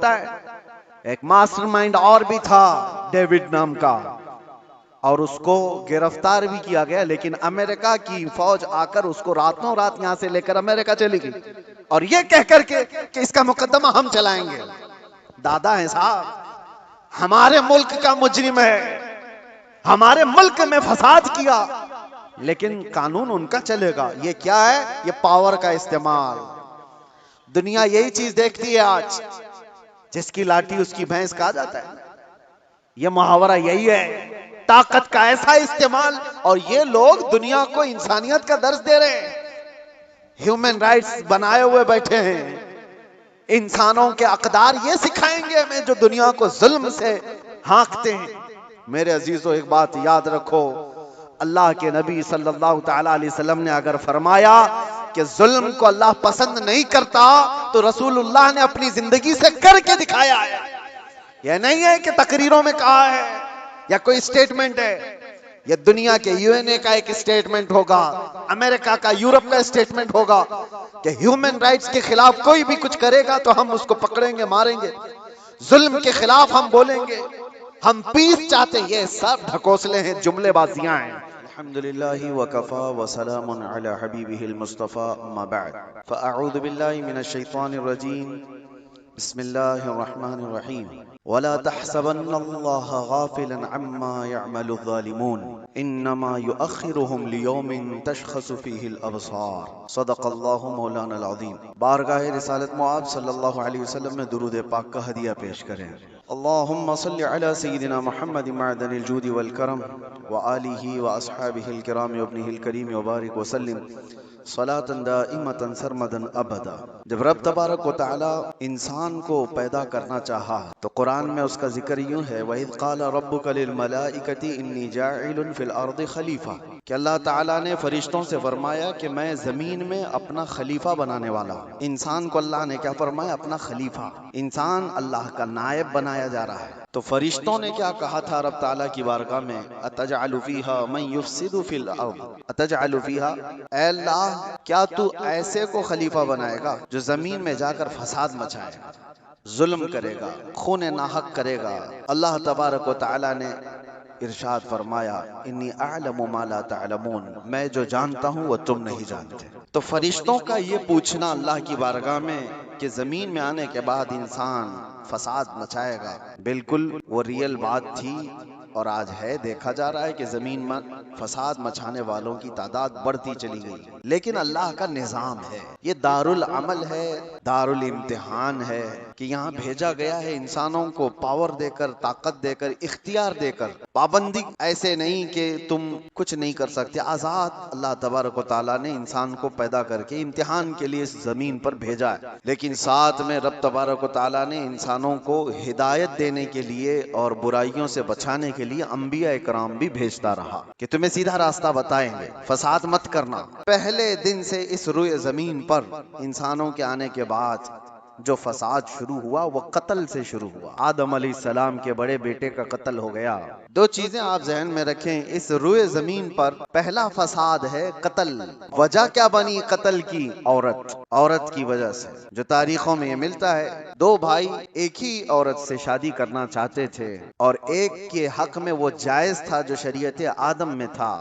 ہے ایک master mind اور بھی تھا ڈیوڈ نام کا، اور اس کو گرفتار بھی کیا گیا، لیکن امریکہ کی فوج آ کر اس کو راتوں رات یہاں سے لے کر امریکہ چلی گئی، اور یہ کہہ کر کے کہ اس کا مقدمہ ہم چلائیں گے۔ دادا ہیں صاحب، ہمارے ملک کا مجرم ہے، ہمارے ملک میں فساد کیا، لیکن قانون ان کا چلے گا۔ یہ کیا ہے؟ یہ پاور کا استعمال۔ دنیا یہی چیز دیکھتی ہے آج، جس کی لاٹھی اس کی بھینس کہا جاتا ہے۔ یہ محاورہ یہی ہے، طاقت کا ایسا استعمال، اور یہ لوگ دنیا کو انسانیت کا درس دے رہے ہیں، ہیومن رائٹس بنائے ہوئے بیٹھے ہیں، انسانوں کے اقدار یہ سکھائیں گے ہمیں جو دنیا کو ظلم سے ہانکتے ہیں۔ میرے عزیزو، ایک بات یاد رکھو، اللہ کے نبی صلی اللہ تعالی علیہ وسلم نے اگر فرمایا کہ ظلم کو اللہ پسند نہیں کرتا، تو رسول اللہ نے اپنی زندگی سے کر کے دکھایا ہے۔ یہ نہیں ہے کہ تقریروں میں کہا ہے یا کوئی اسٹیٹمنٹ ہے، یہ دنیا کے یو این اے کا ایک اسٹیٹمنٹ ہوگا، امریکہ کا، یورپ کا اسٹیٹمنٹ ہوگا کہ ہیومن رائٹس کے خلاف کوئی بھی کچھ کرے گا تو ہم اس کو پکڑیں گے، ماریں گے، ظلم کے خلاف ہم بولیں گے، ہم پیس چاہتے ہیں۔ یہ سب ڈھکوسلے ہیں، جملے بازیاں ہیں۔ الحمدللہ وکفا وسلام علی حبیبہ المصطفى اما بعد فاعوذ باللہ من الشیطان الرجیم بسم اللہ الرحمن الرحیم ولا تحسبن اللہ غافلا عما يعمل الظالمون انما يؤخرهم ليوم تشخص فيه الابصار صدق اللہ مولانا العظیم۔ بارگاہ رسالت مآب صلی اللہ علیہ وسلم میں درود پاک کا ہدیہ پیش کریں۔ اللہم صل علی سیدنا محمد معدن الجود والکرم وآلہ واصحابہ الکرام وابنہ الکریم وبارک وسلم صلاة دائمة سرمدا ابدا۔ جب رب تبارک و تعالی انسان کو پیدا کرنا چاہا تو قرآن میں اس کا ذکر یوں ہے، وَإِذْ قَالَ رَبُّكَ لِلْمَلَائِكَةِ إِنِّي جَاعِلٌ فِي الْأَرْضِ خَلِيفَةً، کہ اللہ تعالیٰ نے فرشتوں سے فرمایا کہ میں زمین میں اپنا خلیفہ بنانے والا ہوں۔ انسان کو اللہ نے کیا فرمایا؟ اپنا خلیفہ۔ انسان اللہ کا نائب بنایا جا رہا ہے۔ تو فرشتوں نے کیا کہا تھا رب تعالیٰ کی بارگاہ میں؟ أَتَجْعَلُ فِيهَا مَن يُفْسِدُ فِي الْأَرْضِ أَتَجْعَلُ فِيهَا، اے اللہ کیا تو ایسے کو خلیفہ بنائے گا جو زمین میں جا کر فساد مچائے گا، ظلم کرے گا، خون ناحق کرے گا؟ اللہ تبارک و تعالیٰ نے ارشاد فرمایا، انی اعلم ما لا تعلمون، میں جو جانتا ہوں وہ تم نہیں جانتے۔ تو فرشتوں کا یہ پوچھنا اللہ کی بارگاہ میں کہ زمین میں آنے کے بعد انسان فساد مچائے گا، بالکل وہ ریئل بات تھی، اور آج ہے، دیکھا جا رہا ہے کہ زمین میں فساد مچانے والوں کی تعداد بڑھتی چلی گئی، لیکن اللہ کا نظام ہے، یہ دارالعمل ہے، دارالامتحان ہے، کہ یہاں بھیجا گیا ہے انسانوں کو پاور دے کر، طاقت دے کر، اختیار دے کر، پابندی ایسے نہیں کہ تم کچھ نہیں کر سکتے، آزاد اللہ تبارک و تعالیٰ نے انسان کو پیدا کر کے امتحان کے لیے اس زمین پر بھیجا ہے، لیکن ساتھ میں رب تبارک و تعالیٰ نے انسانوں کو ہدایت دینے کے لیے اور برائیوں سے بچانے کے لیے انبیاء اکرام بھی بھیجتا رہا کہ تمہیں سیدھا راستہ بتائیں گے، فساد مت کرنا۔ پہلے دن سے اس روئے زمین پر انسانوں کے آنے کے بعد جو فساد شروع ہوا وہ قتل سے شروع ہوا۔ آدم علیہ السلام کے بڑے بیٹے کا قتل ہو گیا۔ دو چیزیں آپ ذہن میں رکھیں، اس روئے زمین پر پہلا فساد ہے قتل۔ وجہ کیا بنی قتل کی؟ عورت کی وجہ سے، جو تاریخوں میں یہ ملتا ہے، دو بھائی ایک ہی عورت سے شادی کرنا چاہتے تھے، اور ایک کے حق میں وہ جائز تھا جو شریعت آدم میں تھا،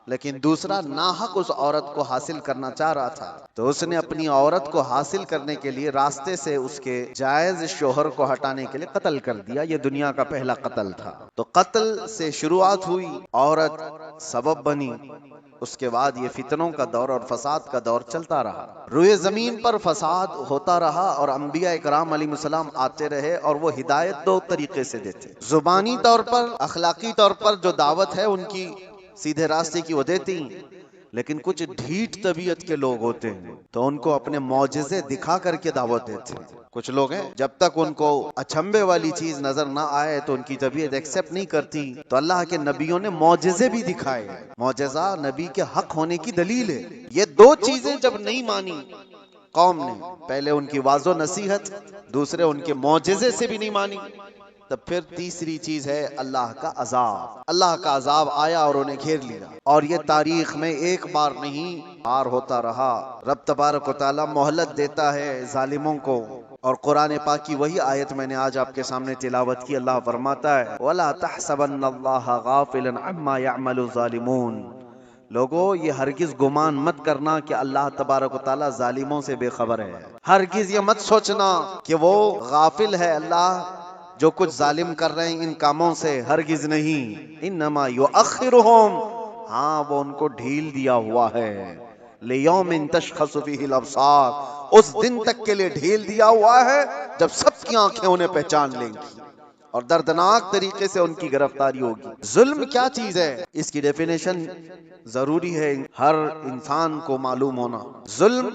لیکن دوسرا ناحق اس عورت کو حاصل کرنا چاہ رہا تھا، تو اس نے اپنی عورت کو حاصل کرنے کے لیے راستے سے اس کے جائز شوہر کو ہٹانے کے لیے قتل کر دیا۔ یہ دنیا کا پہلا قتل تھا۔ تو قتل سے شروعات ہوئی، عورت سبب بنی، اس کے بعد یہ فتنوں کا دور اور فساد کا دور چلتا رہا۔ روئے زمین پر فساد ہوتا رہا، اور انبیاء اکرام علیہ السلام آتے رہے، اور وہ ہدایت دو طریقے سے دیتے، زبانی طور پر، اخلاقی طور پر جو دعوت ہے ان کی سیدھے راستے کی وہ دیتی، لیکن کچھ ڈھیٹ طبیعت کے لوگ ہوتے ہیں تو ان کو اپنے معجزے دکھا کر کے دعوت دیتے ہیں۔ کچھ لوگ ہیں جب تک ان کو اچھمبے والی چیز نظر نہ آئے تو ان کی طبیعت ایکسپٹ نہیں کرتی، تو اللہ کے نبیوں نے معجزے بھی دکھائے، معجزہ نبی کے حق ہونے کی دلیل ہے۔ یہ دو چیزیں جب نہیں مانی قوم نے، پہلے ان کی واضح نصیحت، دوسرے ان کے معجزے سے بھی نہیں مانی، تب پھر تیسری چیز ہے اللہ کا عذاب۔ اللہ کا عذاب آیا اور انہیں گھیر لیا، اور یہ تاریخ میں ایک بار نہیں، بار ہوتا رہا۔ رب تبارک و تعالی مہلت دیتا ہے ظالموں کو، اور قرآن پاک کی وہی آیت میں نے آج آپ کے سامنے تلاوت کی. اللہ فرماتا ہے وَلَا تَحْسَبَنَّ اللَّهَ غَافِلًا عَمَّا يَعْمَلُ الظَّالِمُونَ. لوگو یہ ہرگز گمان مت کرنا کہ اللہ تبارک و تعالی ظالموں سے بے خبر ہے. ہرگز یہ مت سوچنا کہ وہ غافل ہے اللہ جو کچھ ظالم کر رہے ہیں ان کاموں سے، ہرگز نہیں. انما یؤخرہم، ہاں وہ ان کو ڈھیل دیا ہوا ہے. لیوم تشخص فیہ الابصار، اس دن تک کے لیے ڈھیل دیا ہوا ہے جب سب کی آنکھیں انہیں پہچان لیں گی اور دردناک طریقے سے ان کی گرفتاری ہوگی. ظلم کیا چیز ہے اس کی ڈیفینیشن ضروری ہے ہر انسان کو معلوم ہونا. ظلم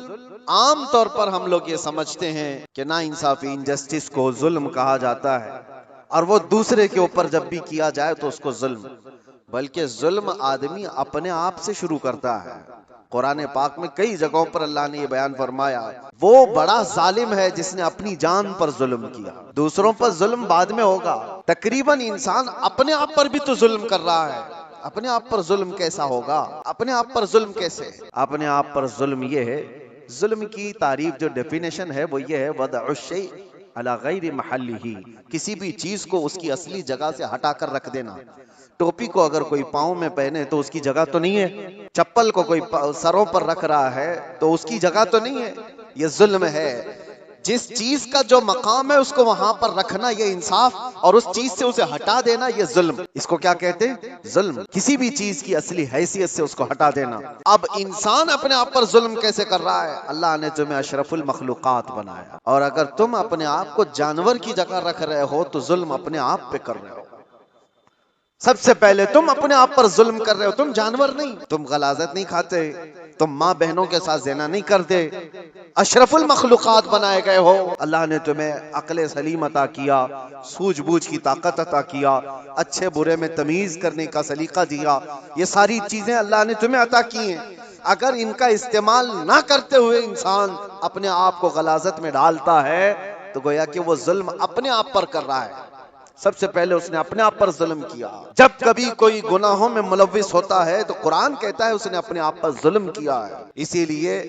عام طور پر ہم لوگ یہ سمجھتے ہیں کہ نا انصافی، انجسٹس کو ظلم کہا جاتا ہے، اور وہ دوسرے کے اوپر جب بھی کیا جائے تو اس کو ظلم. بلکہ ظلم آدمی اپنے آپ سے شروع کرتا ہے. قرآن پاک میں کئی جگہوں پر اللہ نے یہ بیان فرمایا وہ بڑا ظالم ہے جس نے اپنی جان پر ظلم کیا. دوسروں پر ظلم بعد میں ہوگا. تقریباً انسان اپنے آپ پر بھی تو ظلم کر رہا ہے. اپنے آپ پر ظلم کیسا ہوگا؟ اپنے آپ پر ظلم کیسے؟ اپنے آپ پر ظلم یہ ہے، ظلم کی تعریف جو ڈیفینیشن ہے وہ یہ ہے وضع الشیء علی غیر محلہ، کسی بھی چیز کو اس کی اصلی جگہ سے ہٹا کر رکھ دینا. ٹوپی کو اگر کوئی پاؤں میں پہنے تو اس کی جگہ تو نہیں ہے. چپل کو کوئی سروں پر رکھ رہا ہے تو اس کی جگہ تو نہیں ہے. یہ ظلم ہے. جس چیز کا جو مقام ہے اس کو وہاں پر رکھنا یہ انصاف، اور اس چیز سے اسے ہٹا دینا یہ ظلم. اس کو کیا کہتے ہیں؟ ظلم. کسی بھی چیز کی اصلی حیثیت سے اس کو ہٹا دینا. اب انسان اپنے آپ پر ظلم کیسے کر رہا ہے؟ اللہ نے تمہیں اشرف المخلوقات بنایا، اور اگر تم اپنے آپ کو جانور کی جگہ رکھ رہے ہو تو ظلم اپنے آپ پہ کر رہے ہو. سب سے پہلے تم اپنے آپ پر ظلم کر رہے ہو. تم جانور نہیں، تم غلاظت نہیں کھاتے، تم ماں بہنوں کے ساتھ زنا نہیں کرتے، اشرف المخلوقات بنائے گئے ہو. اللہ نے تمہیں عقل سلیم عطا کیا، سوجھ بوجھ کی طاقت عطا کیا، اچھے برے میں تمیز کرنے کا سلیقہ دیا. یہ ساری چیزیں اللہ نے تمہیں عطا کی ہیں. اگر ان کا استعمال نہ کرتے ہوئے انسان اپنے آپ کو غلاظت میں ڈالتا ہے تو گویا کہ وہ ظلم اپنے آپ پر کر رہا ہے. سب سے پہلے اس نے اپنے آپ پر ظلم کیا. جب کبھی کوئی گناہوں میں ملوث ہوتا ہے تو قرآن کہتا ہے اس نے اپنے آپ پر ظلم کیا ہے. اسی لیے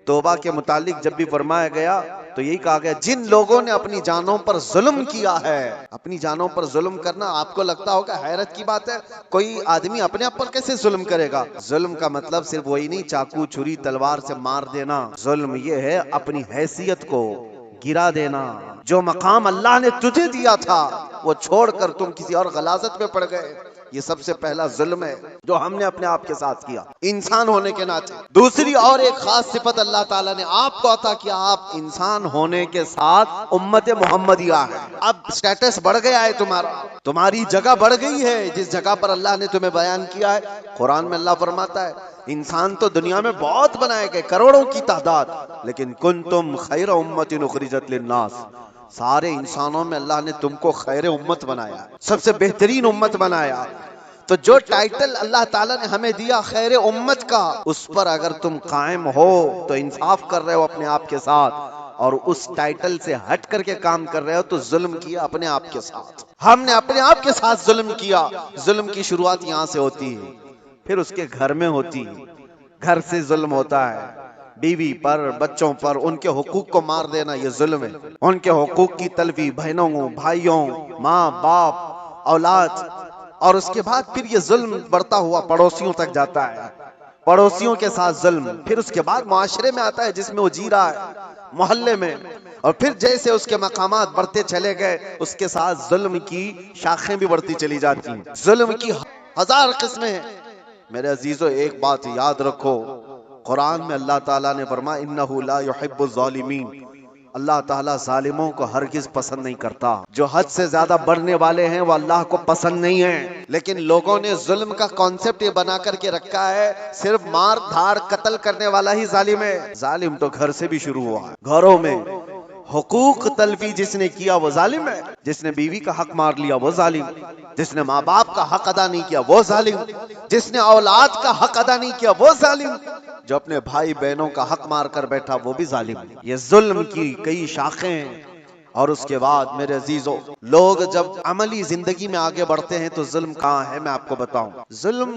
توبہ کے متعلق جب بھی فرمایا گیا تو یہی کہا گیا جن لوگوں نے اپنی جانوں پر ظلم کیا ہے. اپنی جانوں پر ظلم کرنا آپ کو لگتا ہوگا حیرت کی بات ہے، کوئی آدمی اپنے آپ پر کیسے ظلم کرے گا؟ ظلم کا مطلب صرف وہی نہیں چاقو چھری تلوار سے مار دینا. ظلم یہ ہے اپنی حیثیت کو گرا دینا. جو مقام اللہ نے تجھے دیا تھا وہ چھوڑ کر تم کسی اور غلاظت میں پڑ گئے. یہ سب سے پہلا ظلم ہے جو ہم نے اپنے آپ کے ساتھ کیا انسان ہونے کے ناطے. دوسری اور ایک خاص صفت اللہ تعالیٰ نے آپ کو عطا کیا، آپ انسان ہونے کے ساتھ امت محمدیہ ہے. اب سٹیٹس بڑھ گیا ہے تمہارا، تمہاری جگہ بڑھ گئی ہے جس جگہ پر اللہ نے تمہیں بیان کیا ہے. قرآن میں اللہ فرماتا ہے انسان تو دنیا میں بہت بنائے گئے، کروڑوں کی تعداد، لیکن کنتم خیر امت اخرجت للناس، سارے انسانوں میں اللہ نے تم کو خیر امت بنایا، سب سے بہترین امت بنایا. تو جو ٹائٹل اللہ تعالیٰ نے ہمیں دیا خیر امت کا، اس پر اگر تم قائم ہو تو انصاف کر رہے ہو اپنے آپ کے ساتھ، اور اس ٹائٹل سے ہٹ کر کے کام کر رہے ہو تو ظلم کیا اپنے آپ کے ساتھ. ہم نے اپنے آپ کے ساتھ ظلم کیا. ظلم کی شروعات یہاں سے ہوتی ہے، پھر اس کے گھر میں ہوتی ہے. گھر سے ظلم ہوتا ہے، بیوی پر، بچوں پر، ان کے حقوق کو مار دینا یہ ظلم ہے. ان کے حقوق کی تلفی بہنوں، بھائیوں، ماں باپ، اولاد. اور اس کے بعد پھر یہ ظلم بڑھتا ہوا پڑوسیوں تک جاتا ہے، پڑوسیوں کے ساتھ ظلم. پھر اس کے بعد معاشرے میں آتا ہے جس میں وہ جی رہا ہے، محلے میں. اور پھر جیسے اس کے مقامات بڑھتے چلے گئے اس کے ساتھ ظلم کی شاخیں بھی بڑھتی چلی جاتی ہیں. ظلم کی ہزار قسمیں ہیں. میرے عزیزو ایک بات یاد رکھو، قرآن میں اللہ تعالیٰ نے فرمایا انہ لا یحب الظالمین، اللہ تعالیٰ ظالموں کو ہرگز پسند نہیں کرتا. جو حد سے زیادہ بڑھنے والے ہیں وہ اللہ کو پسند نہیں ہیں. لیکن لوگوں نے ظلم کا کانسیپٹ یہ بنا کر کے رکھا ہے صرف مار دھاڑ قتل کرنے والا ہی ظالم ہے. ظالم تو گھر سے بھی شروع ہوا ہے. گھروں میں حقوق تلفی جس نے کیا وہ ظالم ہے. جس نے بیوی کا حق مار لیا وہ ظالم، جس نے ماں باپ کا حق ادا نہیں کیا وہ ظالم، جس نے اولاد کا حق ادا نہیں کیا وہ ظالم، جو اپنے بھائی بہنوں کا حق مار کر بیٹھا وہ بھی ظالم. یہ ظلم کی کئی شاخیں ہیں. اور اس کے بعد میرے عزیزو لوگ جب عملی زندگی میں آگے بڑھتے ہیں تو ظلم کہاں ہے میں آپ کو بتاؤں. ظلم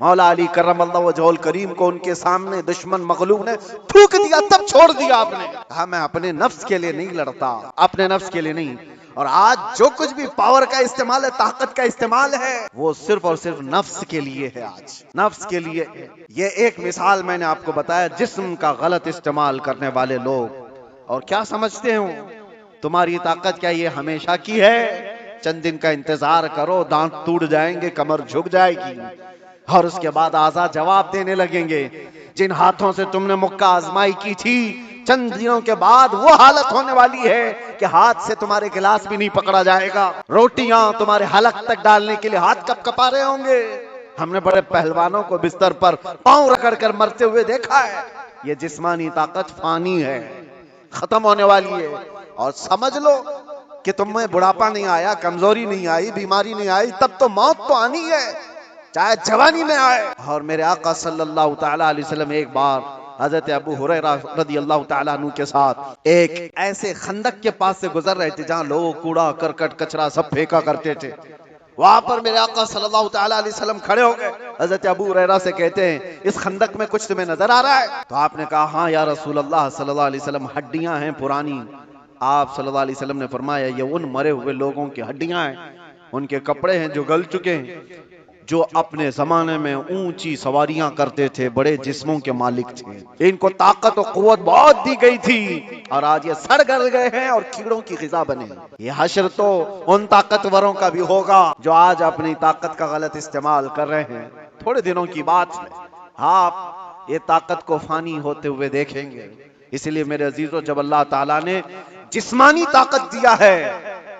مولا علی کرم اللہ وجہہ کریم کو ان کے سامنے دشمن مغلوب نے تھوک دیا، تب چھوڑ دیا آپ نے کہا میں اپنے نفس کے لیے نہیں لڑتا، اپنے نفس کے لیے نہیں۔ اور آج جو کچھ بھی پاور کا استعمال ہے، طاقت کا استعمال ہے، وہ صرف اور صرف نفس کے لیے ہے، آج نفس کے لیے۔ یہ ایک مثال میں نے آپ کو بتایا، جسم کا غلط استعمال کرنے والے لوگ، اور کیا سمجھتے ہوں تمہاری طاقت کیا یہ ہمیشہ کی ہے؟ چند دن کا انتظار کرو، دانت ٹوٹ جائیں گے، کمر جھک جائے گی، اور اس کے بعد آزاد جواب دینے لگیں گے۔ جن ہاتھوں سے تم نے مکہ آزمائی کی تھی، چند دنوں کے بعد وہ حالت ہونے والی ہے کہ ہاتھ سے تمہارے گلاس بھی نہیں پکڑا جائے گا، روٹیاں تمہارے حلق تک ڈالنے کے لیے ہاتھ کپ کپا رہے ہوں گے۔ ہم نے بڑے پہلوانوں کو بستر پر پاؤں رگڑ کر مرتے ہوئے دیکھا ہے۔ یہ جسمانی طاقت فانی ہے، ختم ہونے والی ہے۔ اور سمجھ لو کہ تم میں بڑھاپا نہیں آیا، کمزوری نہیں آئی، بیماری نہیں آئی، تب تو موت تو آنی ہے، چاہے جوانی میں آئے۔ اور میرے آقا صلی اللہ تعالی علیہ وسلم ایک بار حضرت ابو ہریرہ رضی اللہ تعالیٰ عنہ کے ساتھ ایک ایسے خندق کے پاس سے گزر رہے تھے جہاں لوگ کوڑا کرکٹ کچرا سب پھینکا کرتے تھے۔ وہاں پر میرے آقا صلی اللہ تعالیٰ علیہ وسلم کھڑے ہو گئے، حضرت ابو ہریرہ سے کہتے ہیں اس خندق میں کچھ تمہیں نظر آ رہا ہے؟ تو آپ نے کہا ہاں یا رسول اللہ صلی اللہ علیہ وسلم، ہڈیاں ہیں پرانی۔ آپ صلی اللہ علیہ وسلم نے فرمایا یہ ان مرے ہوئے لوگوں کی ہڈیاں ہیں، ان کے کپڑے ہیں جو گل چکے ہیں، جو اپنے زمانے میں اونچی سواریاں کرتے تھے، بڑے جسموں کے مالک تھے، ان کو طاقت و قوت بہت دی گئی تھی، اور آج یہ سڑ گل گئے ہیں اور کیڑوں کی غذا بنے۔ یہ حشر تو ان طاقتوروں کا بھی ہوگا جو آج اپنی طاقت کا غلط استعمال کر رہے ہیں۔ تھوڑے دنوں کی بات ہے، آپ یہ طاقت کو فانی ہوتے ہوئے دیکھیں گے۔ اس لیے میرے عزیزو، جب اللہ تعالیٰ نے جسمانی طاقت دیا ہے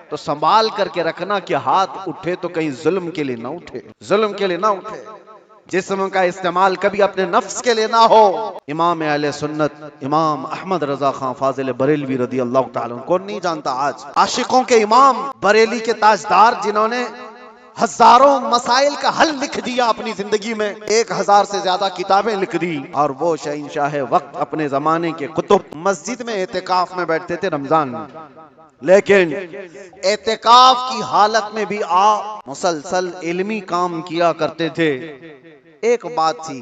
تو سنبھال کر کے رکھنا کہ ہاتھ اٹھے تو کہیں ظلم کے لیے نہ اٹھے، ظلم کے لیے نہ اٹھے۔ جسم کا استعمال کبھی اپنے نفس کے لیے نہ ہو۔ امام اہل سنت امام احمد رضا خان فاضل بریلوی رضی اللہ تعالیٰ عنہ، کون نہیں جانتا آج، عاشقوں کے امام، بریلی کے تاجدار، جنہوں نے ہزاروں مسائل کا حل لکھ دیا اپنی زندگی میں، 1000 سے زیادہ کتابیں لکھ دی، اور وہ شہنشاہ وقت اپنے زمانے کے قطب مسجد میں اعتکاف میں بیٹھتے تھے رمضان میں، لیکن اعتکاف کی حالت میں بھی آپ مسلسل علمی کام کیا کرتے تھے۔ ایک بات تھی،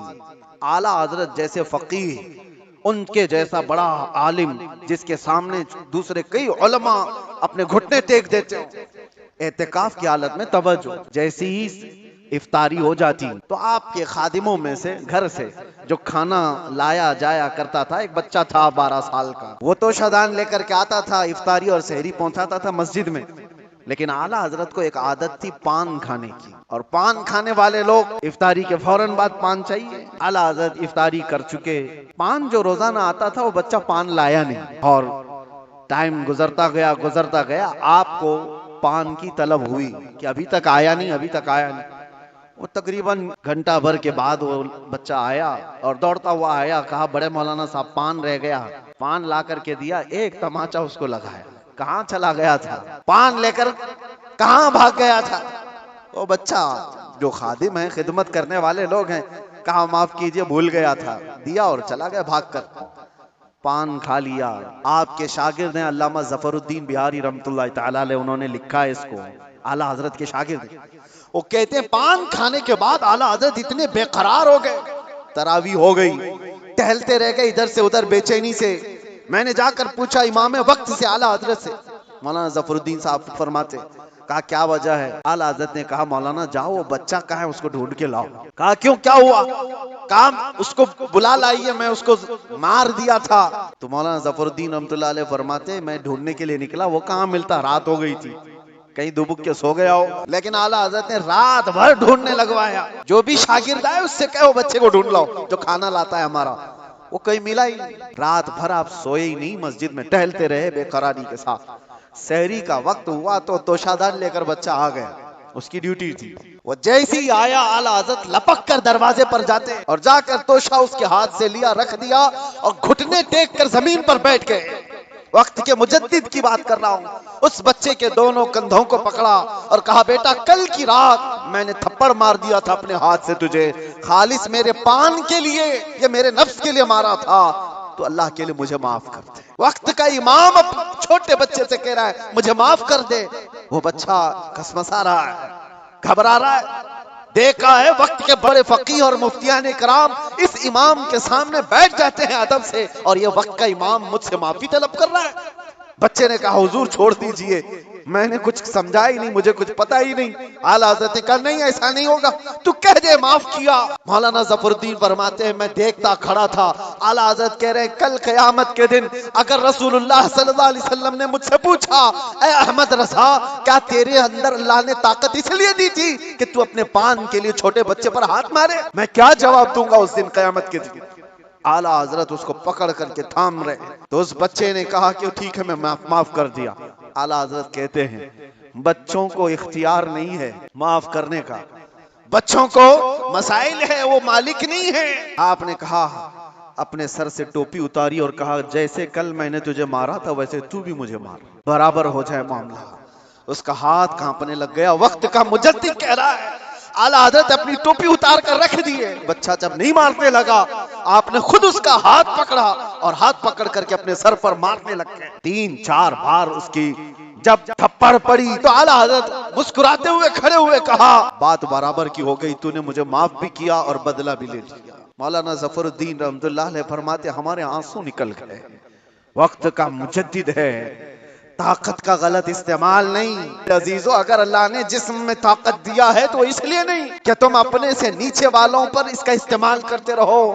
اعلیٰ حضرت جیسے فقیہ، ان کے جیسا بڑا عالم جس کے سامنے دوسرے کئی علماء اپنے گھٹنے ٹیک دیتے ہو، اعتکاف کی حالت میں توجہ، جیسی ہی افطاری ہو جاتی تو آپ کے خادموں میں سے گھر سے جو کھانا لایا جایا کرتا تھا، ایک بچہ تھا 12 سال کا، وہ تو شادان لے کر کے آتا تھا، افطاری اور سحری پہنچاتا تھا مسجد میں۔ لیکن اعلیٰ حضرت کو ایک عادت تھی پان کھانے کی، اور پان کھانے والے لوگ افطاری کے فوراً بعد پان چاہیے۔ اعلیٰ حضرت افطاری کر چکے، پان جو روزانہ آتا تھا وہ بچہ پان لایا نہیں، اور ٹائم گزرتا گیا، آپ کو پان کی طلب ہوئی کہ ابھی تک آیا نہیں، ابھی تک آیا نہیں۔ وہ تقریباً گھنٹہ بھر کے بعد وہ بچہ آیا اور دوڑتا ہوا آیا، کہا بڑے مولانا صاحب پان رہ گیا، پان لا کر کے دیا، ایک تماچا اس کو لگایا، کہاں چلا گیا تھا، پان لے کر کہاں بھاگ گیا تھا؟ وہ بچہ، جو خادم ہیں، خدمت کرنے والے لوگ ہیں، کہا معاف کیجئے بھول گیا تھا، دیا اور چلا گیا بھاگ کر، پان کھا لیا۔ آپ کے شاگرد ہیں علامہ ظفر الدین بہاری رحمۃ اللہ تعالی علیہ، انہوں نے لکھا ہے اس کو، اعلیٰ حضرت کے شاگرد ہیں، وہ کہتے ہیں پان کھانے کے بعد اعلیٰ حضرت اتنے بے قرار ہو گئے، تراویح ہو گئی، ٹہلتے رہ گئے ادھر سے ادھر بے چینی سے۔ میں نے جا کر پوچھا امام وقت سے اعلیٰ حضرت سے، مولانا ظفر الدین صاحب فرماتے، کہا کیا وجہ ہے؟ اعلیٰ حضرت نے کہا مولانا جاؤ وہ بچہ کہاں ہے اس کو ڈھونڈ کے لاؤ۔ کہا کیوں، کیا ہوا؟ کہا اس کو بلا لائیے، میں اس کو مار دیا تھا۔ تو مولانا ظفر الدین رحمۃ اللہ علیہ فرماتے میں ڈھونڈنے کے لیے نکلا، وہ کہاں ملتا، رات ہو گئی تھی، کہیں دبک کے سو گیا ہو۔ لیکن اعلیٰ حضرت نے رات بھر ڈھونڈنے لگوایا، جو بھی شاگرد آئے اس سے کہو بچے کو ڈھونڈ لاؤ جو کھانا لاتا ہے ہمارا، وہ کہیں ملا ہی نہیں۔ رات بھر آپ سوئے ہی نہیں، مسجد میں ٹہلتے رہے بے قراری کے ساتھ۔ سحری کا وقت ہوا تو توشادان لے کر بچہ آ گیا، اس کی ڈیوٹی تھی، وہ جیسے ہی آیا اعلیٰ حضرت لپک کر دروازے پر جاتے اور جا کر توشا اس کے ہاتھ سے لیا، رکھ دیا اور گھٹنے ٹیک کر زمین پر بیٹھ گئے۔ وقت کے مجدد کی بات کر رہا ہوں، اس بچے کے دونوں کندھوں کو پکڑا اور کہا بیٹا کل کی رات میں نے تھپڑ مار دیا تھا اپنے ہاتھ سے تجھے، خالص میرے پان کے لیے، یہ میرے نفس کے لیے مارا تھا، تو اللہ کے لیے مجھے معاف کر دے۔ وقت کا امام چھوٹے بچے سے کہہ رہا ہے مجھے معاف کر دے، وہ بچہ کسمسا رہا ہے، گھبرا رہا ہے، دیکھا ہے وقت کے بڑے فقیہ اور مفتیان کرام اس امام کے سامنے بیٹھ جاتے ہیں ادب سے، اور یہ وقت کا امام مجھ سے معافی طلب کر رہا ہے۔ بچے نے کہا حضور چھوڑ دیجئے، میں نے کچھ سمجھا ہی نہیں، مجھے کچھ پتا ہی نہیں۔ اعلیٰ حضرت نے کہا نہیں ایسا نہیں ہوگا، تو کہہ دے معاف کیا۔ مولانا ظفر الدین فرماتے ہیں میں دیکھتا کھڑا تھا، اعلیٰ حضرت کہہ رہے ہیں کل قیامت کے دن اگر رسول اللہ صلی اللہ علیہ وسلم نے مجھ سے پوچھا اے احمد رضا کیا تیرے اندر اللہ نے طاقت اس لیے دی تھی کہ تو اپنے پان کے لیے چھوٹے بچے پر ہاتھ مارے، میں کیا جواب دوں گا اس دن قیامت کے دن؟ اعلیٰ حضرت اس کو پکڑ کر کے تھام رہے، تو اس بچے نے کہا کہ ٹھیک ہے میں معاف کر دیا۔ اعلیٰ حضرت کہتے ہیں بچوں کو اختیار نہیں ہے معاف کرنے کا، بچوں کو مسائل ہے، وہ مالک نہیں ہے۔ آپ نے کہا اپنے سر سے ٹوپی اتاری اور کہا جیسے کل میں نے تجھے مارا تھا ویسے تو بھی مجھے مار، برابر ہو جائے معاملہ۔ اس کا ہاتھ کانپنے لگ گیا، وقت کا مجدد کہہ رہا ہے۔ اعلیٰ حضرت اپنی ٹوپی اتار کر رکھ دیے، بچہ جب نہیں مارنے لگا آپ نے خود اس کا ہاتھ پکڑا اور ہاتھ پکڑ کر کے اپنے سر پر مارنے لگ گئے۔ 3-4 بار اس کی جب تھپڑ پڑی تو اعلیٰ حضرت مسکراتے ہوئے کھڑے ہوئے کہا بات برابر کی ہو گئی، تو نے مجھے معاف بھی کیا اور بدلہ بھی لے لیا۔ مولانا ظفر الدین رحمۃ اللہ علیہ فرماتے ہمارے آنسو نکل گئے، وقت کا مجدد ہے، طاقت کا غلط استعمال نہیں۔ عزیزو اگر اللہ نے جسم میں طاقت دیا ہے تو اس لیے نہیں کہ تم اپنے سے نیچے والوں پر اس کا استعمال کرتے رہو۔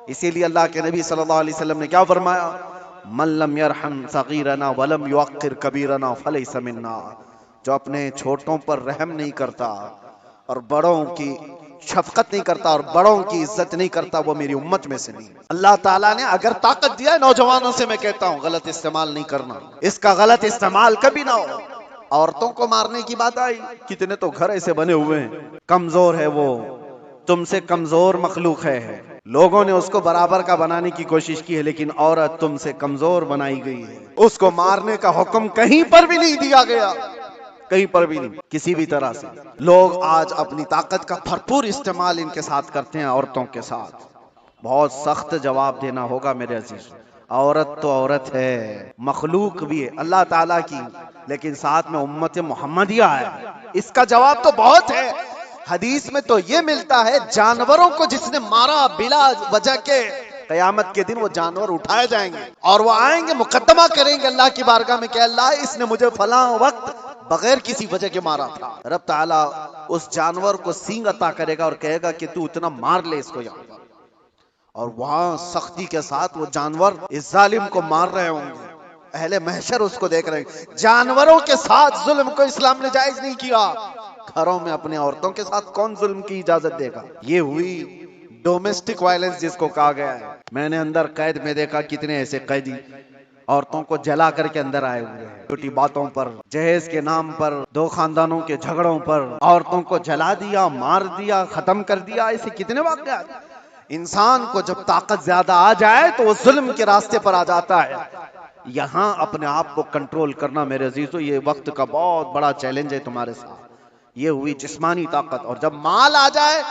اسی لیے اللہ کے نبی صلی اللہ علیہ وسلم نے کیا فرمایا من لم یرحم صغیرنا ولم یوقر کبیرنا فلیس منا، جو اپنے چھوٹوں پر رحم نہیں کرتا اور بڑوں کی شفقت نہیں کرتا اور بڑوں کی عزت نہیں کرتا وہ میری امت میں سے نہیں۔ اللہ تعالیٰ نے اگر طاقت دیا ہے، نوجوانوں سے میں کہتا ہوں غلط استعمال نہیں کرنا، اس کا غلط استعمال کبھی نہ ہو۔ عورتوں کو مارنے کی بات آئی، کتنے تو گھر ایسے بنے ہوئے ہیں، کمزور ہے وہ، تم سے کمزور مخلوق ہے، لوگوں نے اس کو برابر کا بنانے کی کوشش کی ہے لیکن عورت تم سے کمزور بنائی گئی ہے، اس کو مارنے کا حکم کہیں پر بھی نہیں دیا گیا، کہیں پر بھی نہیں، کسی بھی طرح سے۔ لوگ آج اپنی طاقت کا بھرپور استعمال ان کے ساتھ کرتے ہیں، عورتوں کے ساتھ بہت سخت جواب دینا ہوگا میرے عزیز۔ عورت تو عورت ہے، مخلوق بھی ہے اللہ تعالیٰ کی، لیکن ساتھ میں امت محمدیہ ہے، اس کا جواب تو بہت ہے۔ حدیث میں تو یہ ملتا ہے جانوروں کو جس نے مارا بلا وجہ کے، قیامت کے دن وہ جانور اٹھائے جائیں گے اور وہ آئیں گے مقدمہ کریں گے اللہ کی بارگاہ میں کہ اللہ اس نے مجھے فلاں وقت بغیر کسی وجہ کے مارا تھا۔ رب تعالیٰ اس جانور کو سینگ عطا کرے گا اور کہے گا کہ تو اتنا مار لے اس کو یہاں پر، اور وہاں سختی کے ساتھ وہ جانور اس ظالم کو مار رہے ہوں گے، اہل محشر اس کو دیکھ رہے ہیں۔ جانوروں کے ساتھ ظلم کو اسلام نے جائز نہیں کیا، گھروں میں اپنے عورتوں کے ساتھ کون ظلم کی اجازت دے گا؟ یہ ہوئی ڈومیسٹک وائلنس جس کو کہا گیا ہے۔ میں نے اندر قید میں دیکھا کتنے ایسے قیدی عورتوں کو جلا کر کے اندر آئے ہوئے ہیں، چھوٹی باتوں پر، جہیز کے نام پر، دو خاندانوں کے جھگڑوں پر عورتوں کو جلا دیا، مار دیا، ختم کر دیا، ایسے کتنے واقعات۔ انسان کو جب طاقت زیادہ آ جائے تو وہ ظلم کے راستے پر آ جاتا ہے۔ یہاں اپنے آپ کو کنٹرول کرنا میرے عزیزو یہ وقت کا بہت بڑا چیلنج ہے تمہارے ساتھ۔ یہ ہوئی جسمانی طاقت، اور جب مال آ جائے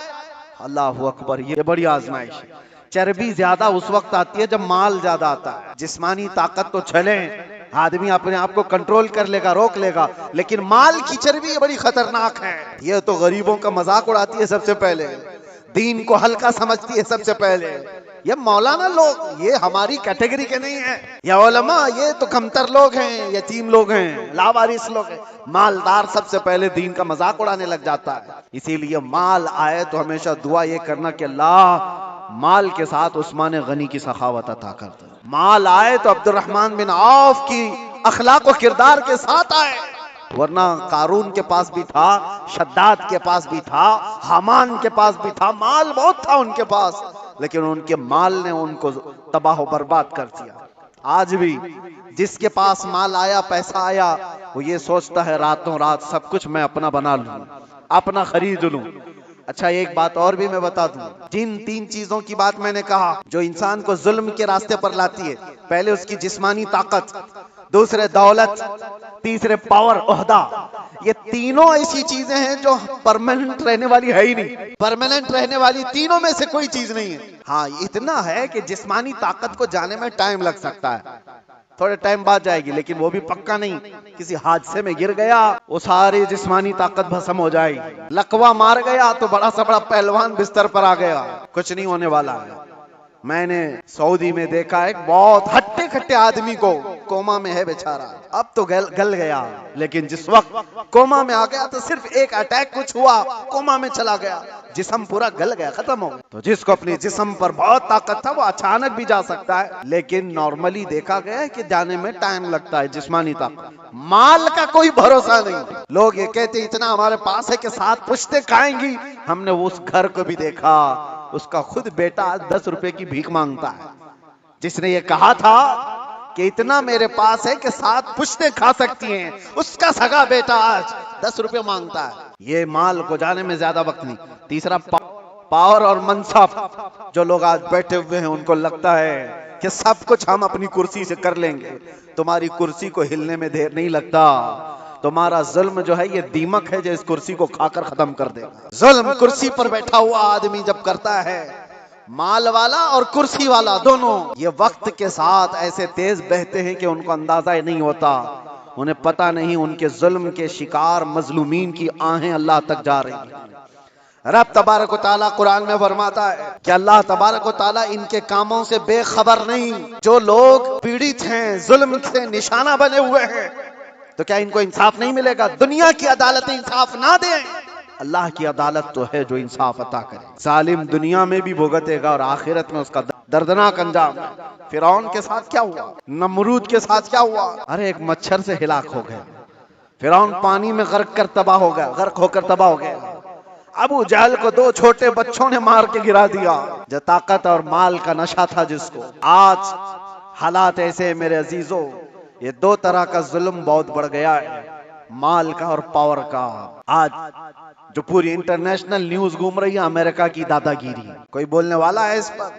اللہ اکبر یہ بڑی آزمائش ہے۔ چربی زیادہ اس وقت آتی ہے جب مال زیادہ آتا ہے، جسمانی طاقت تو چلے آدمی اپنے آپ کو کنٹرول کر لے گا، روک لے گا، لیکن مال کی چربی یہ بڑی خطرناک ہے۔ یہ تو غریبوں کا مذاق اڑاتی ہے سب سے پہلے، دین کو ہلکا سمجھتی ہے سب سے پہلے۔ یہ مولانا لوگ یہ ہماری کیٹیگری کے نہیں ہیں، یا علماء یہ تو کمتر لوگ ہیں، یتیم لوگ ہیں، لاوارث لوگ ہیں۔ مالدار سب سے پہلے دین کا مذاق اڑانے لگ جاتا ہے۔ اسی لیے مال آئے تو ہمیشہ دعا یہ کرنا کہ اللہ مال کے ساتھ عثمان غنی کی سخاوت عطا کر دے، مال آئے تو عبد الرحمن بن عوف کی اخلاق و کردار کے ساتھ آئے، ورنہ قارون کے پاس بھی تھا، شداد کے پاس بھی تھا، حامان کے پاس بھی تھا، مال بہت تھا ان کے پاس، لیکن ان کے مال نے ان کو تباہ و برباد کر دیا۔ آج بھی جس کے پاس مال آیا، پیسہ آیا، وہ یہ سوچتا ہے راتوں رات سب کچھ میں اپنا بنا لوں، اپنا خرید لوں۔ اچھا ایک بات اور بھی میں بتا دوں، جن 3 چیزوں کی بات میں نے کہا جو انسان کو ظلم کے راستے پر لاتی ہے، پہلے اس کی جسمانی طاقت، دوسرے دولت، تیسرے پاور، عہدہ، یہ تینوں ایسی چیزیں ہیں جو پرماننٹ رہنے والی ہے ہی نہیں، پرماننٹ رہنے والی تینوں میں سے کوئی چیز نہیں ہے۔ ہاں اتنا ہے کہ جسمانی طاقت کو جانے میں ٹائم لگ سکتا ہے، تھوڑے ٹائم بعد جائے گی، لیکن وہ بھی پکا نہیں، کسی حادثے میں گر گیا وہ ساری جسمانی طاقت بھسم ہو جائے گی، لقوہ مار گیا تو بڑا سا بڑا پہلوان بستر پر آ گیا، کچھ نہیں ہونے والا ہے۔ میں نے سعودی میں دیکھا ایک بہت ہٹے کھٹے آدمی کو، کوما میں ہے بیچارہ، اب تو گل گیا، لیکن جس وقت کوما میں آ گیا تو صرف ایک اٹیک کچھ ہوا، کوما میں چلا گیا، جسم پورا گل گیا، ختم ہو گیا۔ تو جس کو اپنی جسم پر بہت طاقت تھا وہ اچانک بھی جا سکتا ہے، لیکن نارملی دیکھا گیا ہے کہ جانے میں ٹائم لگتا ہے، جسمانی طاقت۔ مال کا کوئی بھروسہ نہیں، لوگ یہ کہتے اتنا ہمارے پاس ہے کہ 7 پشتیں کھائیں گی، ہم نے اس گھر کو بھی دیکھا، اس کا خود بیٹا 10 روپے کی بھیک مانگتا ہے، جس نے یہ کہا تھا کہ اتنا میرے پاس ہے کہ 7 پشتیں کھا سکتی ہیں، اس کا سگا بیٹا آج 10 روپے مانگتا ہے۔ یہ مال کو جانے میں زیادہ وقت نہیں۔ تیسرا پاور اور منصب، جو لوگ آج بیٹھے ہوئے ہیں ان کو لگتا ہے کہ سب کچھ ہم اپنی کرسی سے کر لیں گے، تمہاری کرسی کو ہلنے میں دیر نہیں لگتا، تمہارا ظلم جو ہے یہ دیمک ہے جو اس کرسی کو کھا کر ختم کر دے گا۔ ظلم کرسی پر بیٹھا ہوا آدمی جب کرتا ہے، مال والا اور کرسی والا دونوں، یہ وقت کے ساتھ ایسے تیز بہتے ہیں کہ ان کو اندازہ ہی نہیں ہوتا، انہیں پتہ نہیں ان کے ظلم کے شکار مظلومین کی آہیں اللہ تک جا رہی ہیں۔ رب تبارک و تعالیٰ قرآن میں فرماتا ہے کہ اللہ تبارک و تعالیٰ ان کے کاموں سے بے خبر نہیں، جو لوگ پیڑت ہیں، ظلم سے نشانہ بنے ہوئے ہیں، تو کیا ان کو انصاف نہیں ملے گا؟ دنیا کی عدالت انصاف نہ دیں، اللہ کی عدالت تو ہے جو انصاف عطا کرے۔ ظالم دنیا میں بھی بھگتے گا اور آخرت میں اس کا دردناک انجام ہے۔ فرعون کے ساتھ کیا ہوا؟ نمرود کے ساتھ کیا ہوا؟ ارے ایک مچھر سے ہلاک ہو گئے، فرعون پانی میں غرق کر تباہ ہو گیا، غرق ہو کر تباہ ہو گیا۔ ابو جہل کو 2 چھوٹے بچوں نے مار کے گرا دیا، جو طاقت اور مال کا نشہ تھا جس کو۔ آج حالات ایسے ہیں میرے عزیزوں، یہ 2 طرح کا ظلم بہت بڑھ گیا ہے، مال کا اور پاور کا۔ آج جو پوری انٹرنیشنل نیوز گھوم رہی ہے امریکہ کی دادا گیری، کوئی بولنے والا ہے اس پر؟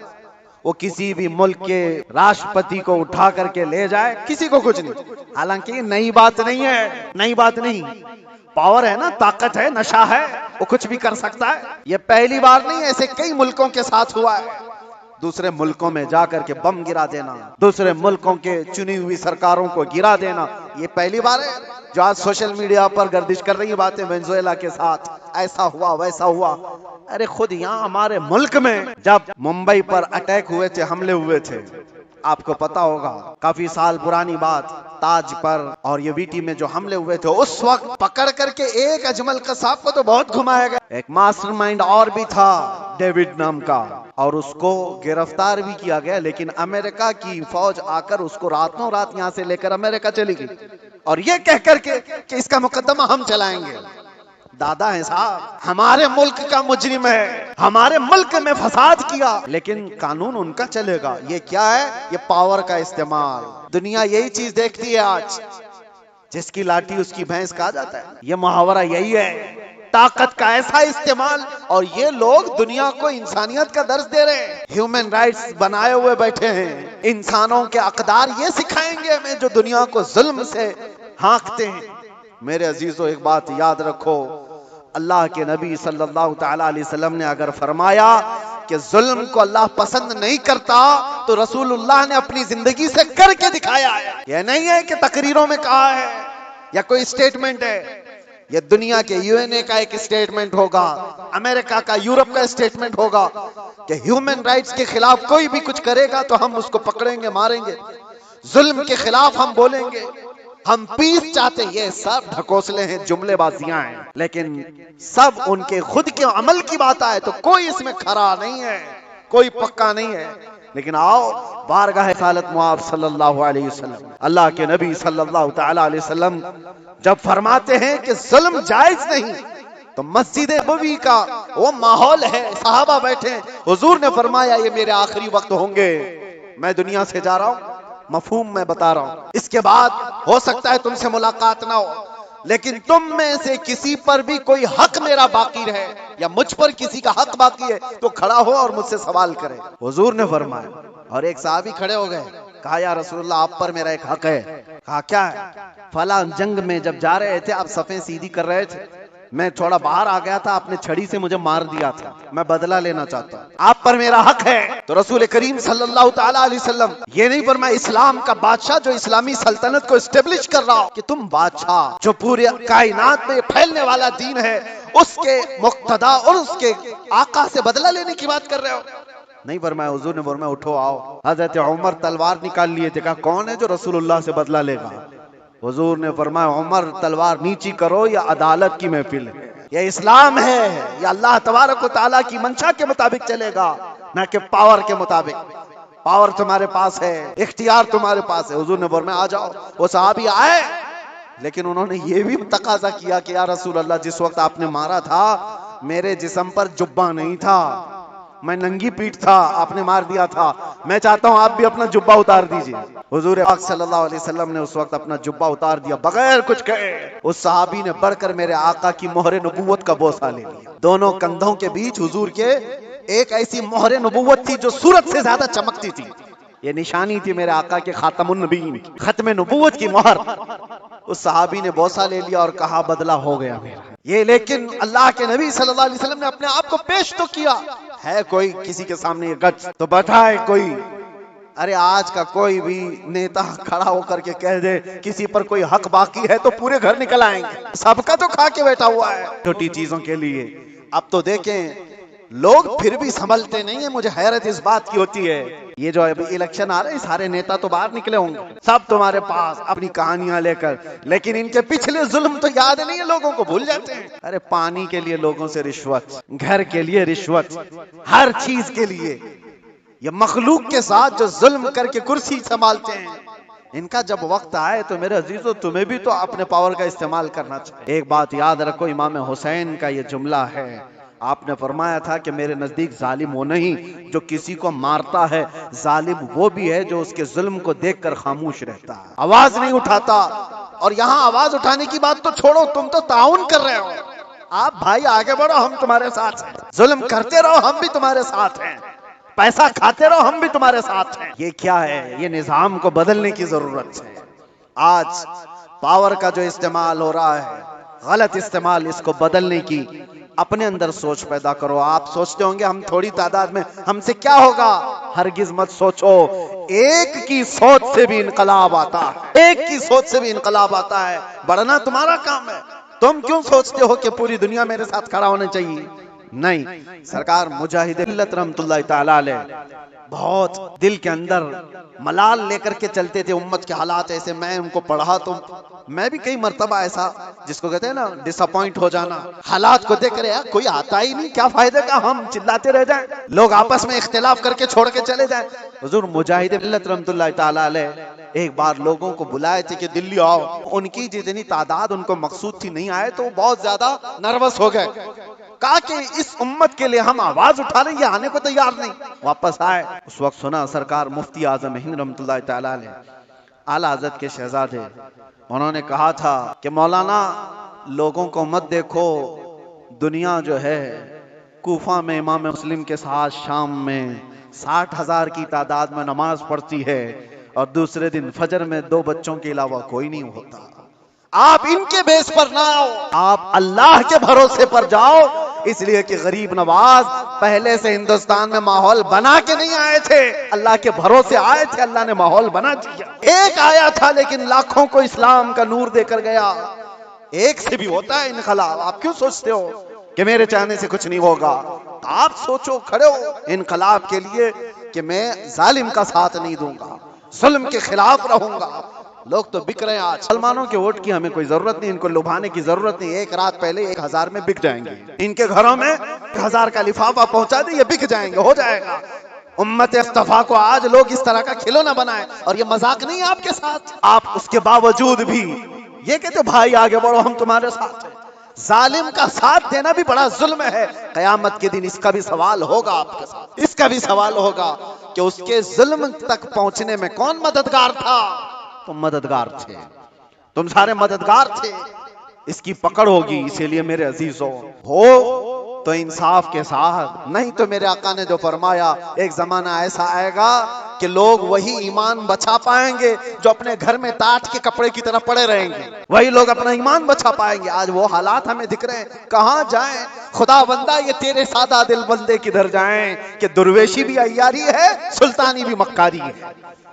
وہ کسی بھی ملک کے راشٹرپتی کو اٹھا کر کے لے جائے، کسی کو کچھ نہیں، حالانکہ یہ نئی بات نہیں ہے، نئی بات نہیں، پاور ہے نا، طاقت ہے، نشہ ہے، وہ کچھ بھی کر سکتا ہے۔ یہ پہلی بار نہیں، ایسے کئی ملکوں کے ساتھ ہوا ہے، دوسرے ملکوں میں جا کر کے بم گرا دینا، دوسرے ملکوں کے چنی ہوئی سرکاروں کو گرا دینا، یہ پہلی بار ہے جو آج سوشل میڈیا پر گردش کر رہی باتیں، وینزویلا کے ساتھ ایسا ہوا ویسا ہوا۔ ارے خود یہاں ہمارے ملک میں جب ممبئی پر اٹیک ہوئے تھے، حملے ہوئے تھے، آپ کو پتا ہوگا، کافی سال پرانی بات، تاج پر اور یہ ویٹی میں جو حملے ہوئے تھے، اس وقت پکڑ کر کے ایک اجمل قصاب کو تو بہت گھمایا گیا، ایک ماسٹر مائنڈ اور بھی تھا ڈیوڈ نام کا، اور اس کو گرفتار بھی کیا گیا، لیکن امریکہ کی فوج آ کر اس کو راتوں رات یہاں سے لے کر امریکہ چلی گئی، اور یہ کہہ کر کے کہ اس کا مقدمہ ہم چلائیں گے۔ دادا ہے صاحب، ہمارے ملک کا مجرم ہے، ہمارے ملک میں فساد کیا، لیکن قانون ان کا چلے گا۔ یہ کیا ہے؟ یہ پاور کا استعمال۔ دنیا یہی چیز دیکھتی ہے آج، جس کی لاٹھی اس کی بھینس کہا جاتا ہے، یہ محاورہ یہی ہے، طاقت کا ایسا استعمال، اور یہ لوگ دنیا کو انسانیت کا درس دے رہے ہیں، ہیومن رائٹس بنائے ہوئے بیٹھے ہیں، انسانوں کے اقدار یہ سکھائیں گے ہمیں جو دنیا کو ظلم سے ہانکتے ہیں۔ میرے عزیزو ایک بات یاد رکھو، اللہ کے نبی صلی اللہ تعالی علیہ وسلم نے اگر فرمایا کہ ظلم کو اللہ پسند نہیں کرتا، تو رسول اللہ نے اپنی زندگی سے کر کے دکھایا ہے۔ یہ نہیں ہے کہ تقریروں میں کہا ہے یا کوئی اسٹیٹمنٹ ہے، یہ دنیا کے UN کا ایک اسٹیٹمنٹ ہوگا، امریکہ کا، یورپ کا اسٹیٹمنٹ ہوگا کہ ہیومن رائٹس کے خلاف کوئی بھی کچھ کرے گا تو ہم اس کو پکڑیں گے، ماریں گے، ظلم کے خلاف ہم بولیں گے، ہم پیس چاہتے ہیں۔ یہ سب ڈھکوسلے ہیں، جملے بازیاں ہیں، لیکن سب ان کے خود کے عمل کی بات آئے تو کوئی اس میں کھرا نہیں ہے، کوئی پکا نہیں ہے۔ لیکن آؤ بارگاہ رسالت معاذ صلی اللہ علیہ وسلم، اللہ کے نبی صلی اللہ تعالی علیہ وسلم جب فرماتے ہیں کہ ظلم جائز نہیں، تو مسجد نبوی کا وہ ماحول ہے، صحابہ بیٹھے، حضور نے فرمایا یہ میرے آخری وقت ہوں گے، میں دنیا سے جا رہا ہوں، مفہوم میں بتا رہا ہوں، اس کے بعد ہو سکتا ہے تم سے ملاقات نہ ہو، لیکن تم میں سے کسی پر بھی کوئی حق میرا باقی رہے یا مجھ پر کسی کا حق باقی ہے تو کھڑا ہو اور مجھ سے سوال کرے۔ حضور نے فرمایا، اور ایک صحابی کھڑے ہو گئے، کہا یا رسول اللہ آپ پر میرا ایک حق ہے۔ کہا کیا ہے؟ فلاں جنگ میں جب جا رہے تھے آپ صفیں سیدھی کر رہے تھے، میں تھوڑا باہر آ گیا تھا، آپ نے چھڑی سے مجھے مار دیا تھا، میں بدلہ لینا چاہتا ہوں، آپ پر میرا حق ہے۔ تو رسول کریم صلی اللہ تعالی علیہ وسلم یہ نہیں فرمایا اسلام کا بادشاہ جو اسلامی سلطنت کو اسٹیبلش کر رہا ہو کہ تم بادشاہ جو پورے کائنات میں پھیلنے والا دین ہے اس کے مقتدا اور اس کے آقا سے بدلہ لینے کی بات کر رہے ہو۔ نہیں فرمایا، حضور نے فرمایا اٹھو آؤ۔ حضرت عمر تلوار نکال لیے تھے، کہا کون ہے جو رسول اللہ سے بدلہ لے گا؟ حضور نے فرمایا عمر تلوار نیچی کرو، یا عدالت کی محفل ہے، یہ اسلام ہے، یا اللہ تبارک و تعالیٰ کی منشا کے مطابق چلے گا، نہ کہ پاور کے مطابق۔ پاور تمہارے پاس ہے، اختیار تمہارے پاس ہے۔ حضور نے فرمایا آ جاؤ۔ وہ صحابی آئے، لیکن انہوں نے یہ بھی تقاضا کیا کہ یا رسول اللہ جس وقت آپ نے مارا تھا میرے جسم پر جبہ نہیں تھا، میں ننگی پیٹ تھا، آپ نے مار دیا تھا، میں چاہتا ہوں آپ بھی اپنا جبہ اتار دیجئے۔ حضور پاک صلی اللہ علیہ وسلم نے اس وقت اپنا جبہ اتار دیا بغیر کچھ کہے۔ اس صحابی نے بڑھ کر میرے آقا کی مہر نبوت کا بوسہ لے لیا۔ دونوں کندھوں کے بیچ حضور کے ایک ایسی مہر نبوت تھی جو سورج سے زیادہ چمکتی تھی، یہ نشانی تھی میرے آقا کے خاتم النبیین کی، ختم نبوت کی مہر۔ اس صحابی نے بوسہ لے لیا اور کہا بدلہ ہو گیا میرا یہ، لیکن اللہ کے نبی صلی اللہ علیہ وسلم نے اپنے آپ کو پیش تو کیا ہے، کوئی کسی کے سامنے یہ گچ تو بتائے کوئی؟ ارے آج کا کوئی بھی نیتا کھڑا ہو کر کے کہہ دے کسی پر کوئی حق باقی ہے تو پورے گھر نکل آئیں گے، سب کا تو کھا کے بیٹھا ہوا ہے چھوٹی چیزوں کے لیے۔ اب تو دیکھیں لوگ پھر بھی سنبھلتے نہیں ہیں، مجھے حیرت اس بات کی ہوتی ہے، یہ جو ابھی الیکشن آ رہے ہیں سارے نیتا تو باہر نکلے ہوں گے، سب تمہارے پاس اپنی کہانیاں لے کر، لیکن ان کے پچھلے ظلم تو یاد نہیں ہے، لوگوں کو بھول جاتے ہیں۔ ارے پانی کے لیے لوگوں سے رشوت، گھر کے لیے رشوت، ہر چیز کے لیے، یہ مخلوق کے ساتھ جو ظلم کر کے کرسی سنبھالتے ہیں، ان کا جب وقت آئے تو میرے عزیزو تمہیں بھی تو اپنے پاور کا استعمال کرنا چاہیے۔ ایک بات یاد رکھو، امام حسین کا یہ جملہ ہے، آپ نے فرمایا تھا کہ میرے نزدیک ظالم وہ نہیں جو کسی کو مارتا ہے، ظالم وہ بھی ہے جو اس کے ظلم کو دیکھ کر خاموش رہتا ہے، آواز نہیں اٹھاتا۔ اور یہاں آواز اٹھانے کی بات تو چھوڑو، تم تو تعاون کر رہے ہو، آپ بھائی آگے بڑھو، ہم تمہارے ساتھ ہیں، ظلم کرتے رہو ہم بھی تمہارے ساتھ ہیں، پیسہ کھاتے رہو ہم بھی تمہارے ساتھ ہیں۔ یہ کیا ہے؟ یہ نظام کو بدلنے کی ضرورت ہے۔ آج پاور کا جو استعمال ہو رہا ہے، غلط استعمال، اس کو بدلنے کی اپنے اندر سوچ پیدا کرو۔ آپ سوچتے ہوں گے ہم تھوڑی تعداد میں ہم سے کیا ہوگا، ہرگز مت سوچو، ایک کی سوچ سے بھی انقلاب آتا ہے، ایک کی سوچ سے بھی انقلاب آتا ہے، بڑھنا تمہارا کام ہے۔ تم کیوں سوچتے ہو کہ پوری دنیا میرے ساتھ کھڑا ہونا چاہیے؟ نہیں، سرکار مجاہد ملت رحمت اللہ تعالی علیہ بہت دل کے اندر ملال لے کر کے چلتے تھے، امت کے حالات ایسے، میں ان کو پڑھا تو میں بھی کئی مرتبہ ایسا جس کو کہتے ہیں نا ڈس اپوائنٹ ہو جانا، حالات کو دیکھ رہے ہیں کوئی آتا ہی نہیں، کیا فائدہ کا ہم چلاتے رہ جائیں، لوگ آپس میں اختلاف کر کے چھوڑ کے چلے جائیں۔ حضور مجاہد ملت رحمت اللہ تعالی علیہ ایک بار لوگوں کو بلائے تھے کہ دلی آؤ، ان کی جتنی تعداد ان کو مقصود تھی نہیں آئے تو وہ بہت زیادہ نروس ہو گئے، کہا کہ اس امت کے لیے ہم آواز اٹھا رہے ہیں، یہ آنے کو تیار نہیں۔ واپس آئے، اس وقت سنا سرکار مفتی اعظم ہند رحمت اللہ تعالی علیہ اعلیٰ حضرت کے شہزادے، انہوں نے کہا تھا کہ مولانا لوگوں کو مت دیکھو، دنیا جو ہے کوفہ میں امام مسلم کے ساتھ شام میں 60,000 کی تعداد میں نماز پڑھتی ہے اور دوسرے دن فجر میں 2 بچوں کے علاوہ کوئی نہیں ہوتا۔ آپ ان کے بیس پر نہ آؤ، آپ اللہ کے بھروسے پر جاؤ، اس لیے کہ غریب نواز پہلے سے ہندوستان میں ماحول بنا کے نہیں آئے تھے، اللہ کے بھروسے آئے تھے، اللہ نے ماحول بنا دیا۔ ایک آیا تھا لیکن لاکھوں کو اسلام کا نور دے کر گیا۔ ایک سے بھی ہوتا ہے انقلاب، آپ کیوں سوچتے ہو کہ میرے چاہنے سے کچھ نہیں ہوگا؟ آپ سوچو، کھڑے ہو انقلاب کے لیے کہ میں ظالم کا ساتھ نہیں دوں گا، ظلم کے خلاف رہوں گا۔ لوگ تو بک رہے ہیں آج، مسلمانوں کے ووٹ کی ہمیں کوئی ضرورت نہیں، ان کو لبھانے کی ضرورت نہیں، ایک رات پہلے 1000 میں بک جائیں گے، ان کے گھروں میں 1000 کا لفافہ پہنچا دیں، یہ بک جائیں گے، ہو جائے گا۔ امت اصطفیٰ کو آج لوگ اس طرح کا کھلونا بنائے، اور یہ مذاق نہیں ہے آپ کے ساتھ، آپ اس کے باوجود بھی یہ کہتے بھائی آگے بڑھو ہم تمہارے ساتھ ہیں۔ ظالم کا ساتھ دینا بھی بڑا ظلم ہے، قیامت کے دن اس کا بھی سوال ہوگا آپ کے ساتھ، اس کا بھی سوال ہوگا کہ اس کے ظلم تک پہنچنے میں کون مددگار تھا؟ تم مددگار تھے، تم سارے مددگار تھے، اس کی پکڑ ہوگی۔ اسی لیے میرے عزیزوں، ہو تو انصاف کے ساتھ، نہیں تو میرے آقا نے جو فرمایا ایک زمانہ ایسا آئے گا کہ لوگ وہی ایمان بچا پائیں گے جو اپنے گھر میں ٹاٹ کے کپڑے کی طرح پڑے رہیں گے، وہی لوگ اپنا ایمان بچا پائیں گے۔ آج وہ حالات ہمیں دکھ رہے ہیں، کہاں جائیں خدا بندہ، یہ تیرے سادہ دل بندے کدھر جائیں کہ درویشی بھی عیاری ہے، سلطانی بھی مکاری ہے۔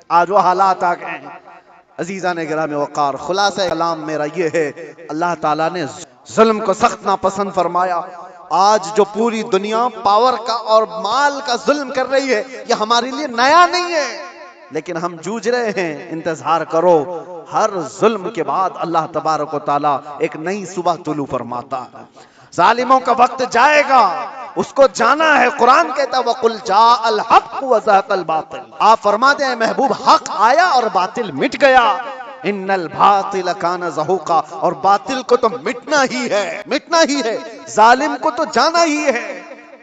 آج وہ حالات آ گئے ہیں۔ عزیزان گرامی وقار، خلاصہ کلام میرا یہ ہے، اللہ تعالیٰ نے ظلم کو سخت ناپسند فرمایا۔ آج جو پوری دنیا پاور کا اور مال کا ظلم کر رہی ہے، یہ ہمارے لیے نیا نہیں ہے، لیکن ہم جوجھ رہے ہیں۔ انتظار کرو، ہر ظلم کے بعد اللہ تبارک و تعالیٰ ایک نئی صبح طلوع فرماتا ہے۔ ظالموں کا وقت جائے گا، اس کو جانا ہے۔ قرآن کہتا ہے وَقُلْ جَاءَ الْحَقُّ وَزَهَقَ الْبَاطِلُ، آپ فرماتے ہیں محبوب حق آیا اور باطل مٹ گیا۔ ان الباطل کان زہوقا، اور باطل کو تو مٹنا ہی ہے، مٹنا ہی ہے، ظالم کو تو جانا ہی ہے۔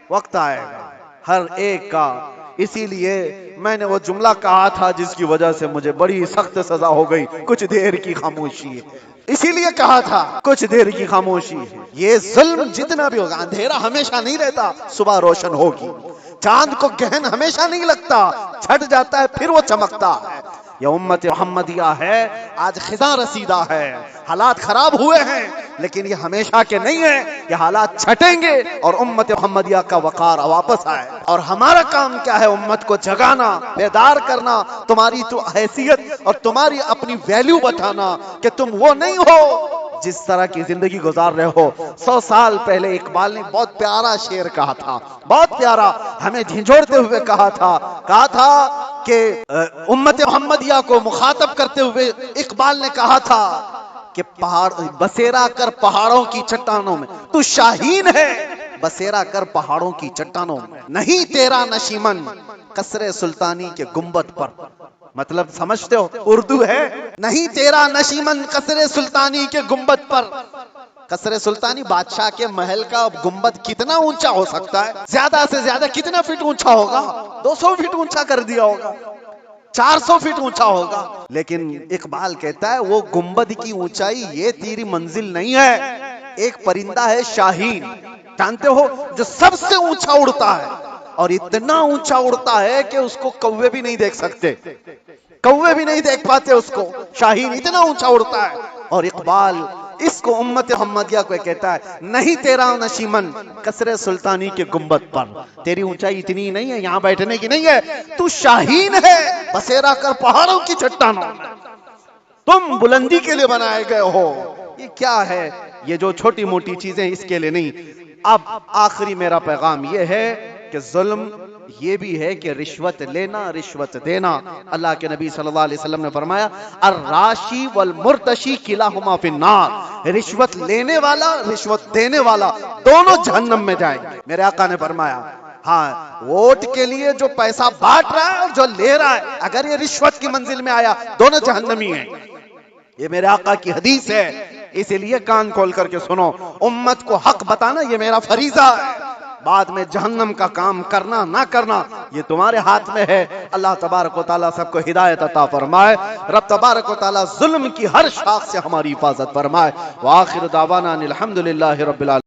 وقت آئے گا ہر ایک کا۔ اسی لیے میں نے وہ جملہ کہا تھا جس کی وجہ سے مجھے بڑی سخت سزا ہو گئی، کچھ دیر کی خاموشی ہے۔ اسی لیے کہا تھا کچھ دیر کی خاموشی ہے۔ یہ ظلم جتنا بھی ہوگا، اندھیرا ہمیشہ نہیں رہتا، صبح روشن ہوگی۔ چاند کو گہن ہمیشہ نہیں لگتا، چھٹ جاتا ہے پھر وہ چمکتا ہے۔ یہ امت محمدیہ ہے، آج خزاں رسیدہ ہے، حالات خراب ہوئے ہیں، لیکن یہ ہمیشہ کے نہیں ہیں، یہ حالات چھٹیں گے اور امت محمدیہ کا وقار واپس آئے۔ اور ہمارا کام کیا ہے؟ امت کو جگانا، بیدار کرنا، تمہاری تو حیثیت اور تمہاری اپنی ویلیو بتانا کہ تم وہ نہیں ہو جس طرح کی زندگی گزار رہے ہو۔ 100 سال پہلے اقبال نے بہت پیارا شعر کہا تھا، بہت پیارا، ہمیں جھنجھوڑتے ہوئے کہا تھا کہ امت محمدیہ کو مخاطب کرتے ہوئے اقبال نے کہا تھا کہ بسیرا کر پہاڑوں کی چٹانوں میں، تو شاہین ہے بسیرا کر پہاڑوں کی چٹانوں میں، نہیں تیرا نشیمن قصر سلطانی کے گنبد پر۔ مطلب سمجھتے ہو؟ اردو ہے، نہیں تیرا نشیمن قصر سلطانی کے گنبد پر۔ قصر سلطانی بادشاہ کے محل کا گنبد کتنا اونچا ہو سکتا ہے؟ زیادہ سے زیادہ کتنا فٹ اونچا ہوگا؟ 200 فٹ اونچا کر دیا ہوگا، 400 فٹ اونچا ہوگا۔ لیکن اقبال کہتا ہے وہ گنبد کی اونچائی یہ تیری منزل نہیں ہے۔ ایک پرندہ ہے شاہین، جانتے ہو، جو سب سے اونچا اڑتا ہے، اور اتنا اونچا اڑتا ہے کہ اس کو کوے بھی نہیں دیکھ سکتے، کوے بھی نہیں دیکھ پاتے اس کو، شاہین اتنا اونچا اڑتا ہے۔ اور اقبال اس کو امت محمدیہ کو کہتا ہے نہیں تیرا نشیمن قصر سلطانی کے گنبد پر، تیری اونچائی اتنی نہیں ہے، یہاں بیٹھنے کی نہیں ہے، تو شاہین ہے بسیرا کر پہاڑوں کی چٹانوں میں، تم بلندی کے لیے بنائے گئے ہو۔ یہ کیا ہے؟ یہ جو چھوٹی موٹی چیزیں اس کے لیے نہیں۔ اب آخری میرا پیغام یہ ہے کہ ظلم یہ بھی ہے کہ رشوت لینا، رشوت دینا۔ اللہ کے نبی صلی اللہ علیہ وسلم نے فرمایا الراشی والمرتشی کلاہما فی النار، رشوت لینے والا، رشوت دینے والا دونوں جہنم میں جائیں گے۔ میرے آقا نے فرمایا ہاں، ووٹ کے لیے جو پیسہ بانٹ رہا ہے اور جو لے رہا ہے، اگر یہ رشوت کی منزل میں آیا، دونوں جہنمی ہیں۔ یہ میرے آقا کی حدیث ہے، اسی لیے کان کھول کر کے سنو۔ امت کو حق بتانا یہ میرا فریضہ ہے، بعد میں جہنم کا کام کرنا نہ کرنا یہ تمہارے ہاتھ میں ہے۔ اللہ تبارک و تعالیٰ سب کو ہدایت عطا فرمائے۔ رب تبارک و تعالیٰ ظلم کی ہر شاخ سے ہماری حفاظت فرمائے۔ وآخر دعوانا الحمدللہ رب العالمین۔